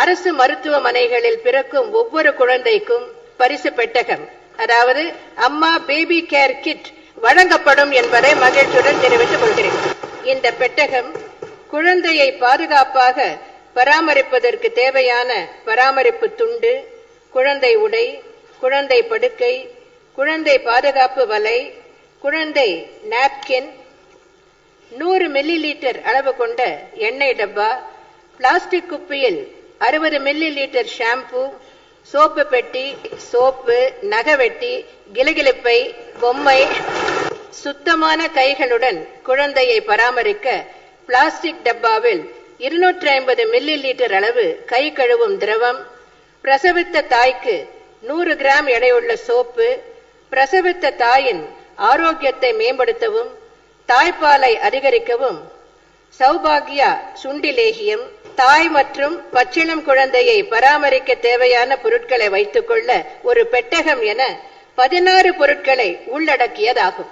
அரசு மருத்துவமனைகளில் பிறக்கும் ஒவ்வொரு குழந்தைக்கும் பரிசு பெட்டகம், அதாவது அம்மா பேபி கேர் கிட் வழங்கப்படும் என்பதை மகிழ்ச்சியுடன் தெரிவித்துக் கொள்கிறேன். இந்த பெட்டகம் குழந்தையை பாதுகாப்பாக பராமரிப்பதற்கு தேவையான பராமரிப்பு துண்டு, குழந்தை உடை, குழந்தை படுக்கை, குழந்தை பாதுகாப்பு வலை, குழந்தை நாப்கின், 100 மில்லி லிட்டர் அளவு கொண்ட எண்ணெய் டப்பா, பிளாஸ்டிக் குப்பியில் 60 மில்லி லிட்டர் ஷாம்பு, சோப்பு பெட்டி, சோப்பு, நகவெட்டி, கிலுகிலுப்பை, பொம்மை, சுத்தமான கைகளுடன் குழந்தையை பராமரிக்க பிளாஸ்டிக் டப்பாவில் 250 மில்லி லிட்டர் அளவு கை கழுவும் திரவம், பிரசவித்த தாய்க்கு 100 கிராம் எடையுள்ள சோப்பு, பிரசவித்த தாயின் ஆரோக்கியத்தை மேம்படுத்தவும் தாய்ப்பாலை அதிகரிக்கவும் சௌபாகியா சுண்டிலேகியம், தாய் மற்றும் பச்சிளம் குழந்தையை பராமரிக்க தேவையான பொருட்களை வைத்துக் கொள்ள ஒரு பெட்டகம் என 16 பொருட்களை உள்ளடக்கியதாகும்.